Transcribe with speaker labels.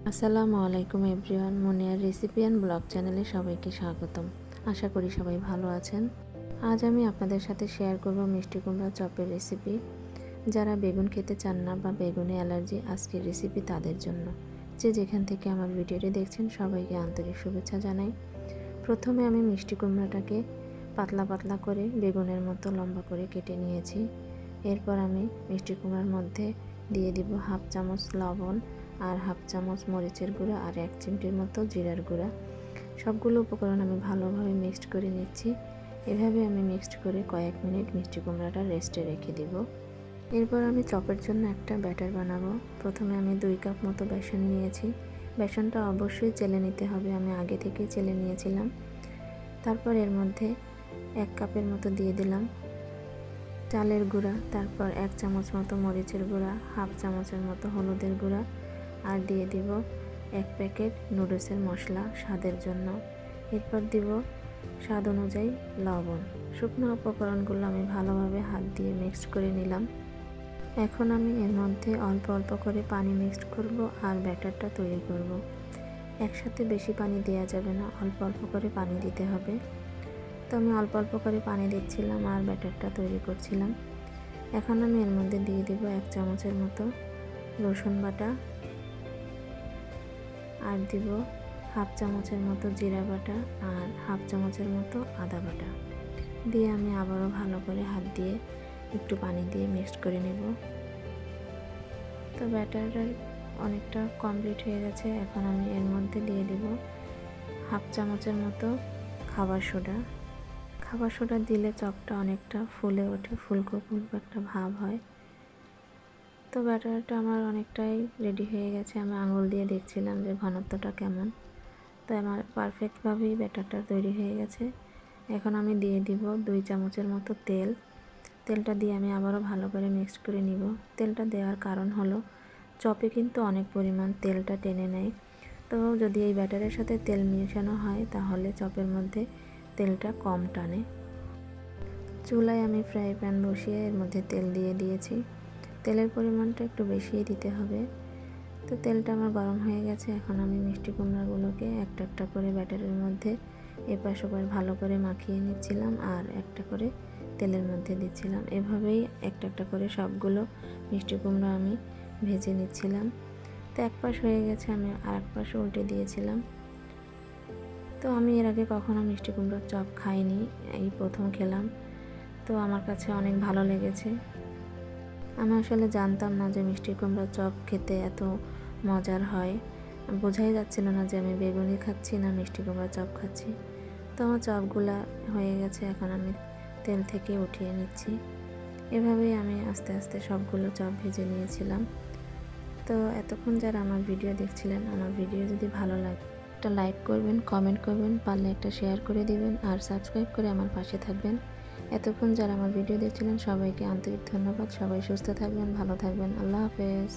Speaker 1: আসসালামু আলাইকুম everyone, meunière recipe and blog চ্যানেলে সবাইকে স্বাগতম। আশা করি সবাই ভালো আছেন। আজ আমি আপনাদের সাথে শেয়ার করব মিষ্টি কুমড়া চপের রেসিপি। যারা বেগুন খেতে চান না বা বেগুনে অ্যালার্জি, আজকের রেসিপি তাদের জন্য। যে যেখান থেকে আমার ভিডিওটি দেখছেন সবাইকে আন্তরিক শুভেচ্ছা জানাই। প্রথমে আমি মিষ্টি কুমড়াটাকে পাতলা পাতলা করে বেগুনের মতো লম্বা করে কেটে নিয়েছি। এরপর আমি মিষ্টি কুমড়ার মধ্যে দিয়ে দিব হাফ চামচ লবণ আর হাফ চামচ মরিচের গুঁড়া আর 1 চিমটির মতো জিরার গুঁড়া। সবগুলো উপকরণ আমি ভালোভাবে মিক্সড করে নিচ্ছি। এভাবে আমি মিক্সড করে কয়েক মিনিট মিষ্টি কুমড়াটা রেস্টে রেখে দিব। এরপর আমি চপের জন্য একটা ব্যাটার বানাবো। প্রথমে আমি 2 কাপ মতো বেসন নিয়েছি। বেসনটা অবশ্যই চেলে নিতে হবে, আমি আগে থেকে চেলে নিয়েছিলাম। তারপর এর মধ্যে 1 কাপের মতো দিয়ে দিলাম চালের গুঁড়া, তারপর 1 চামচ মতো মরিচের গুঁড়া, হাফ চামচের মতো হলুদের গুঁড়া, আর দিয়ে দিব 1 প্যাকেট নুডলসের মশলা স্বাদের জন্য। এরপর দিব স্বাদ অনুযায়ী লবণ। শুকনো উপকরণগুলো আমি ভালোভাবে হাত দিয়ে মিক্সড করে নিলাম। এখন আমি এর মধ্যে অল্প অল্প করে পানি মিক্সড করব আর ব্যাটারটা তৈরি করব। একসাথে বেশি পানি দেওয়া যাবে না, অল্প অল্প করে পানি দিতে হবে। তো আমি অল্প অল্প করে পানি দিচ্ছিলাম আর ব্যাটারটা তৈরি করছিলাম। এখন আমি এর মধ্যে দিয়ে দিব 1 চামচের মতো রসুন বাটা, আর দিব হাফ চামচের মতো জিরা বাটা আর হাফ চামচের মতো আদা বাটা দিয়ে আমি আবারও ভালো করে হাত দিয়ে একটু পানি দিয়ে মিক্সড করে নেব। তো ব্যাটারটা অনেকটা কমপ্লিট হয়ে গেছে। এখন আমি এর মধ্যে দিয়ে দিব হাফ চামচের মতো খাবার সোডা। খাবার সোডা দিলে চপটা অনেকটা ফুলে ওঠে, ফুলকো ফুলকো একটা ভাব হয়। তো ব্যাটারটা আমার অনেকটাই রেডি হয়ে গেছে। আমি আঙুল দিয়ে দেখছিলাম যে ঘনত্বটা কেমন। তো আমার পারফেক্টভাবেই ব্যাটারটা তৈরি হয়ে গেছে। এখন আমি দিয়ে দিব 2 চামচের মতো তেল। তেলটা দিয়ে আমি আবারও ভালো করে মিক্সড করে নিব। তেলটা দেওয়ার কারণ হলো চপে কিন্তু অনেক পরিমাণ তেলটা টেনে নেয়। তো যদি এই ব্যাটারের সাথে তেল মেশানো হয় তাহলে চপের মধ্যে তেলটা কম টানে। চুলায় আমি ফ্রাই প্যান বসিয়ে এর মধ্যে তেল দিয়ে দিয়েছি। তেলের পরিমাণটা একটু বেশিই দিতে হবে। তো তেলটা আমার গরম হয়ে গেছে। এখন আমি মিষ্টি কুমড়াগুলোকে একটা একটা করে ব্যাটারের মধ্যে এপাশ ওপাশ ভালো করে মাখিয়ে নিচ্ছিলাম আর একটা করে তেলের মধ্যে দিচ্ছিলাম। এভাবেই একটা একটা করে সবগুলো মিষ্টি কুমড়া আমি ভেজে নিচ্ছিলাম। তো এক পাশ হয়ে গেছে, আমি আর এক পাশ উল্টে দিয়েছিলাম। তো আমি এর আগে কখনো মিষ্টি কুমড়োর চপ খাইনি, এই প্রথম খেলাম। তো আমার কাছে অনেক ভালো লেগেছে। আমি আসলে জানতাম না যে মিষ্টি কুমড়ার চপ খেতে এত মজার হয়। বোঝাই যাচ্ছিল না যে আমি বেগুনি খাচ্ছি না মিষ্টি কুমড়ার চপ খাচ্ছি। তো আমার চপগুলা হয়ে গেছে, এখন আমি তেল থেকে উঠিয়ে নিচ্ছি। এভাবেই আমি আস্তে আস্তে সবগুলো চপ ভেজে নিয়েছিলাম। তো এতক্ষণ যারা আমার ভিডিও দেখছিলেন, আমার ভিডিও যদি ভালো লাগে একটা লাইক করবেন, কমেন্ট করবেন, পারলে একটা শেয়ার করে দিবেন আর সাবস্ক্রাইব করে আমার পাশে থাকবেন। এতক্ষণ যারা আমার ভিডিও দেখছিলেন সবাইকে আন্তরিক ধন্যবাদ। সবাই সুস্থ থাকবেন, ভালো থাকবেন। আল্লাহ হাফেজ।